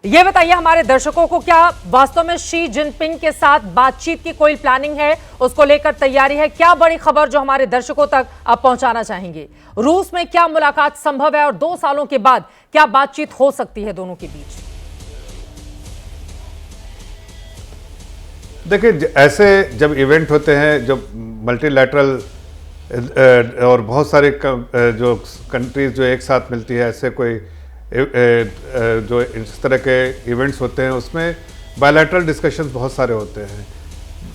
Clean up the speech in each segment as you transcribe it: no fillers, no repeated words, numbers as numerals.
ये बताइए हमारे दर्शकों को, क्या वास्तव में शी जिनपिंग के साथ बातचीत की कोई प्लानिंग है, उसको लेकर तैयारी है? क्या बड़ी खबर जो हमारे दर्शकों तक आप पहुंचाना चाहेंगे? रूस में क्या मुलाकात संभव है और 2 सालों के बाद क्या बातचीत हो सकती है दोनों के बीच? देखिए, ऐसे जब इवेंट होते हैं, जब मल्टीलैटरल और बहुत सारे जो कंट्रीज जो एक साथ मिलती है, ऐसे कोई जो इस तरह के इवेंट्स होते हैं, उसमें बायलैटरल डिस्कशंस बहुत सारे होते हैं।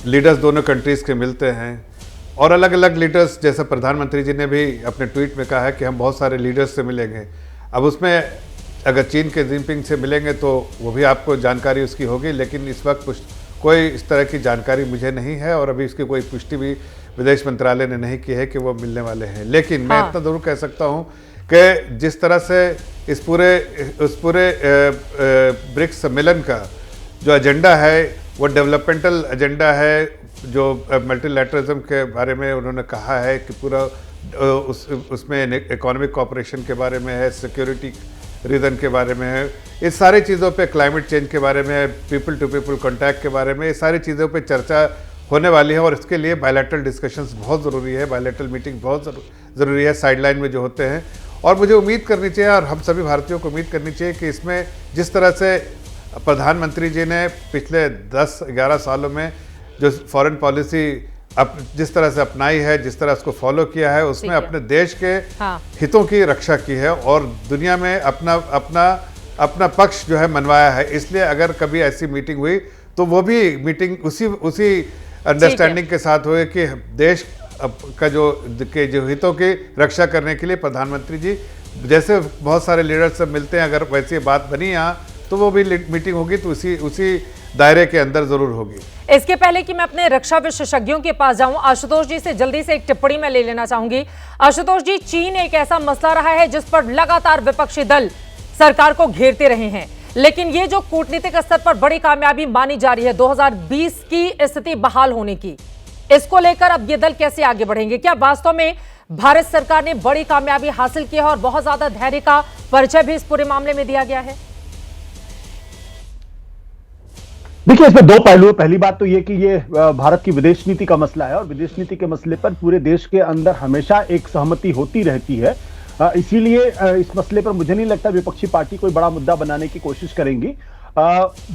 लीडर्स दोनों कंट्रीज़ के मिलते हैं और अलग अलग लीडर्स, जैसे प्रधानमंत्री जी ने भी अपने ट्वीट में कहा है कि हम बहुत सारे लीडर्स से मिलेंगे। अब उसमें अगर चीन के जिनपिंग से मिलेंगे तो वो भी आपको जानकारी उसकी होगी, लेकिन इस वक्त कोई इस तरह की जानकारी मुझे नहीं है और अभी इसकी कोई पुष्टि भी विदेश मंत्रालय ने नहीं की है कि वो मिलने वाले हैं। लेकिन मैं इतना जरूर कह सकता हूँ कि जिस तरह से उस पूरे ब्रिक्स सम्मेलन का जो एजेंडा है वो डेवलपमेंटल एजेंडा है, जो मल्टीलैटरलिज्म के बारे में उन्होंने कहा है कि पूरा उसमें इकोनॉमिक कोऑपरेशन के बारे में है, सिक्योरिटी रीजन के बारे में है, इस सारी चीज़ों पे, क्लाइमेट चेंज के बारे में, पीपल टू पीपल कांटेक्ट के बारे में, ये सारी चीज़ों पे चर्चा होने वाली है और इसके लिए बायलैटरल डिस्कशंस बहुत ज़रूरी है, बायलैटरल मीटिंग बहुत ज़रूरी है साइडलाइन में जो होते हैं। और मुझे उम्मीद करनी चाहिए और हम सभी भारतीयों को उम्मीद करनी चाहिए कि इसमें जिस तरह से प्रधानमंत्री जी ने पिछले 10-11 सालों में जो फॉरेन पॉलिसी जिस तरह से अपनाई है, जिस तरह उसको फॉलो किया है, उसमें अपने देश के हितों की रक्षा की है और दुनिया में अपना पक्ष जो है मनवाया है। इसलिए अगर कभी ऐसी मीटिंग हुई तो वो भी मीटिंग उसी अंडरस्टैंडिंग के साथ हुए कि देश का जो हितों की रक्षा करने के लिए प्रधानमंत्री जी जैसे बहुत सारे लीडर्स से मिलते हैं, अगर वैसी बात बनी यहाँ तो वो भी मीटिंग होगी तो उसी दायरे के अंदर जरूर होगी। इसके पहले कि मैं अपने रक्षा विशेषज्ञों के पास जाऊं, आशुतोष जी से जल्दी से एक टिप्पणी मैं ले लेना चाहूंगी। आशुतोष जी, चीन एक ऐसा मसला रहा है जिस पर लगातार विपक्षी दल सरकार को घेरते रहे हैं, लेकिन ये जो कूटनीतिक स्तर पर बड़ी कामयाबी मानी जा रही है 2020 की स्थिति बहाल होने की, इसको लेकर अब ये दल कैसे आगे बढ़ेंगे? क्या वास्तव में भारत सरकार ने बड़ी कामयाबी हासिल की है और बहुत ज्यादा धैर्य का परिचय भी इस पूरे मामले में दिया गया है? देखिए, इसमें 2 पहलू है। पहली बात तो ये कि ये भारत की विदेश नीति का मसला है और विदेश नीति के मसले पर पूरे देश के अंदर हमेशा एक सहमति होती रहती है। इसीलिए इस मसले पर मुझे नहीं लगता विपक्षी पार्टी कोई बड़ा मुद्दा बनाने की कोशिश करेंगी।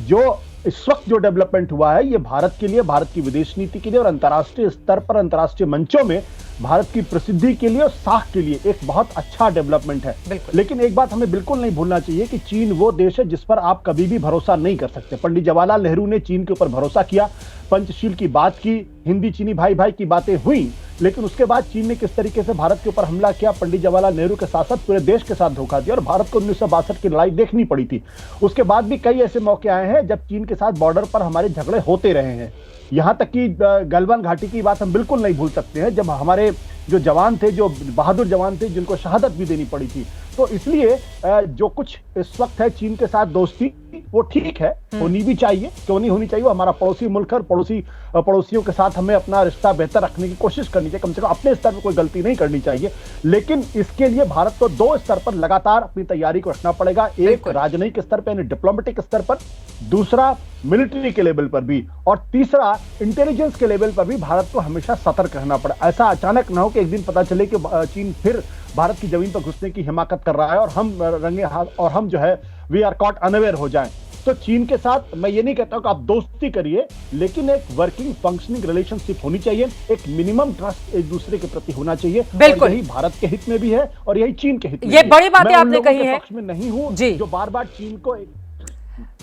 जो इस वक्त जो डेवलपमेंट हुआ है ये भारत के लिए, भारत की विदेश नीति के लिए और अंतर्राष्ट्रीय स्तर पर, अंतर्राष्ट्रीय मंचों में भारत की प्रसिद्धि के लिए और साख के लिए एक बहुत अच्छा डेवलपमेंट है। लेकिन एक बात हमें बिल्कुल नहीं भूलना चाहिए कि चीन वो देश है जिस पर आप कभी भी भरोसा नहीं कर सकते। पंडित जवाहरलाल नेहरू ने चीन के ऊपर भरोसा किया, पंचशील की बात की, हिंदी चीनी भाई भाई की बातें हुई, लेकिन उसके बाद चीन ने किस तरीके से भारत के ऊपर हमला किया, पंडित जवाहरलाल नेहरू के साथ साथ पूरे देश के साथ धोखा दिया और भारत को 1962 की लड़ाई देखनी पड़ी थी। उसके बाद भी कई ऐसे मौके आए हैं जब चीन के साथ बॉर्डर पर हमारे झगड़े होते रहे हैं। यहां तक कि गलवान घाटी की बात हम बिल्कुल नहीं भूल सकते हैं, जब हमारे जो जवान थे, जो बहादुर जवान थे, जिनको शहादत भी देनी पड़ी थी। तो इसलिए जो कुछ इस वक्त है चीन के साथ दोस्ती, वो ठीक है, होनी भी चाहिए, क्यों नहीं होनी चाहिए। वो हमारा पड़ोसी मुल्क है और पड़ोसियों के साथ हमें अपना रिश्ता बेहतर रखने की कोशिश करनी चाहिए, कम से कम अपने स्तर पर कोई गलती नहीं करनी चाहिए। लेकिन इसके लिए भारत को 2 स्तर पर लगातार अपनी तैयारी को रखना पड़ेगा। एक राजनयिक स्तर पर, यानी डिप्लोमेटिक स्तर पर, दूसरा मिलिट्री के लेवल पर भी, और तीसरा इंटेलिजेंस के लेवल पर भी भारत को हमेशा सतर्क रहना पड़ा। ऐसा अचानक ना हो कि एक दिन पता चले कि चीन फिर भारत की जमीन पर घुसने की हिमाकत कर रहा है और हम रंगे हाथ और हम जो है वी आर कॉट अनअवेयर हो जाएं। तो चीन के साथ मैं ये नहीं कहता हूं कि आप दोस्ती करिए, लेकिन एक वर्किंग फंक्शनिंग रिलेशनशिप होनी चाहिए, एक मिनिमम ट्रस्ट एक दूसरे के प्रति होना चाहिए। बिल्कुल, यही भारत के हित में भी है और यही चीन के हित में। ये बड़ी बातें आपने कही है। पक्ष में नहीं हूं जो बार बार चीन को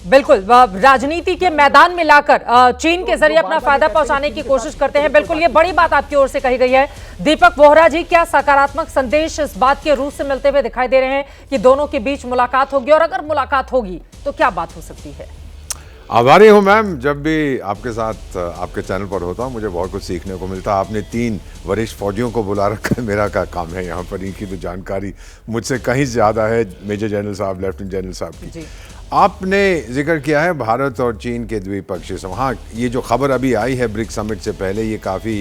बिल्कुल राजनीति के मैदान में लाकर चीन के जरिए अपना फायदा पहुंचाने की कोशिश करते हैं। बिल्कुल, ये बड़ी बात आपकी ओर से कही गई है। दीपक वोहरा जी, क्या सकारात्मक संदेश इस बात के रूस से मिलते हुए दिखाई दे रहे हैं कि दोनों के बीच मुलाकात होगी, और अगर मुलाकात होगी तो क्या बात हो सकती है? आभारी हूँ मैम, जब भी आपके साथ आपके चैनल पर होता हूँ मुझे बहुत कुछ सीखने को मिलता है। आपने 3 वरिष्ठ फौजियों को बुला रखा है, मेरा क्या काम है यहाँ पर, इनकी तो जानकारी मुझसे कहीं ज़्यादा है, मेजर जनरल साहब, लेफ्टिनेंट जनरल साहब की। आपने जिक्र किया है भारत और चीन के द्विपक्षीय संवाद। ये जो खबर अभी आई है ब्रिक्स समिट से पहले, ये काफ़ी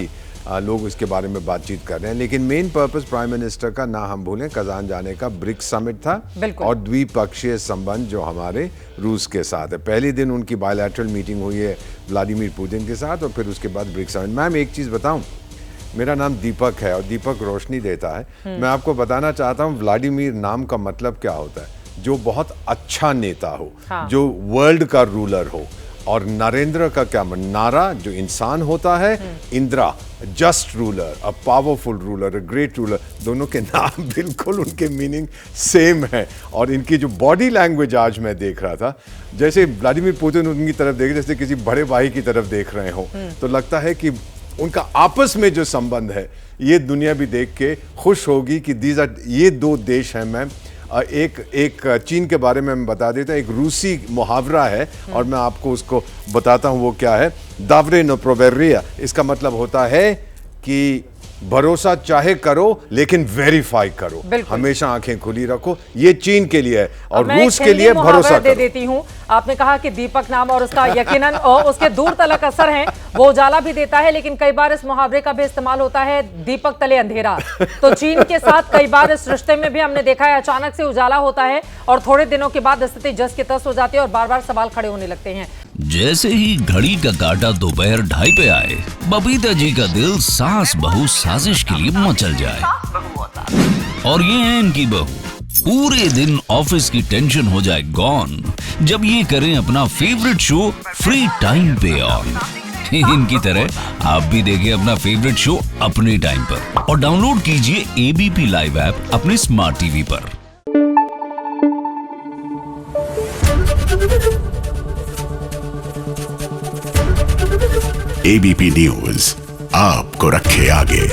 लोग इसके बारे में बातचीत कर रहे हैं, लेकिन मेन पर्पस प्राइम मिनिस्टर का ना हम भूलें कजान जाने का ब्रिक्स समिट था और द्विपक्षीय संबंध जो हमारे रूस के साथ है। पहले दिन उनकी बायलैटरल मीटिंग हुई है व्लादिमीर पुतिन के साथ और फिर उसके बाद ब्रिक्स समिट। मैम एक चीज़ बताऊं, मेरा नाम दीपक है और दीपक रोशनी देता है। मैं आपको बताना चाहता हूं व्लादिमीर नाम का मतलब क्या होता है, जो बहुत अच्छा नेता हो, जो वर्ल्ड का रूलर हो। और नरेंद्र का क्या नारा, जो इंसान होता है, Indira just ruler, a powerful ruler, a great ruler, दोनों के नाम बिल्कुल उनके मीनिंग सेम है। और इनकी जो बॉडी लैंग्वेज आज मैं देख रहा था, जैसे व्लादिमीर पुतिन उनकी तरफ देख जैसे किसी बड़े भाई की तरफ देख रहे हो, तो लगता है कि उनका आपस में जो संबंध है ये दुनिया भी देख के खुश होगी कि ये दो देश हैं। मैम एक चीन के बारे में मैं बता देता हूँ, एक रूसी मुहावरा है और मैं आपको उसको बताता हूँ वो क्या है। दावरे नो प्रोवेरिया, इसका मतलब होता है कि भरोसा चाहे करो लेकिन वेरीफाई करो, हमेशा आंखें खुली रखो। ये चीन के लिए है और रूस के लिए भरोसा दे देती हूँ। आपने कहा कि दीपक नाम और उसका यकीनन और उसके दूर तलक असर है, वो उजाला भी देता है, लेकिन कई बार इस मुहावरे का भी इस्तेमाल होता है दीपक तले अंधेरा। तो चीन के साथ कई बार इस रिश्ते में भी हमने देखा है अचानक से उजाला होता है और थोड़े दिनों के बाद स्थिति जस की तस हो जाती है और बार बार सवाल खड़े होने लगते हैं। जैसे ही घड़ी का काटा दोपहर 2:30 पे आए, बबीता जी का दिल सास बहू साजिश के लिए मचल जाए। और ये है इनकी बहू, पूरे दिन ऑफिस की टेंशन हो जाए गॉन जब ये करें अपना फेवरेट शो फ्री टाइम पे ऑन। इनकी तरह आप भी देखिए अपना फेवरेट शो अपने टाइम पर और डाउनलोड कीजिए एबीपी लाइव ऐप अपने स्मार्ट टीवी पर। एबीपी न्यूज आपको रखे आगे।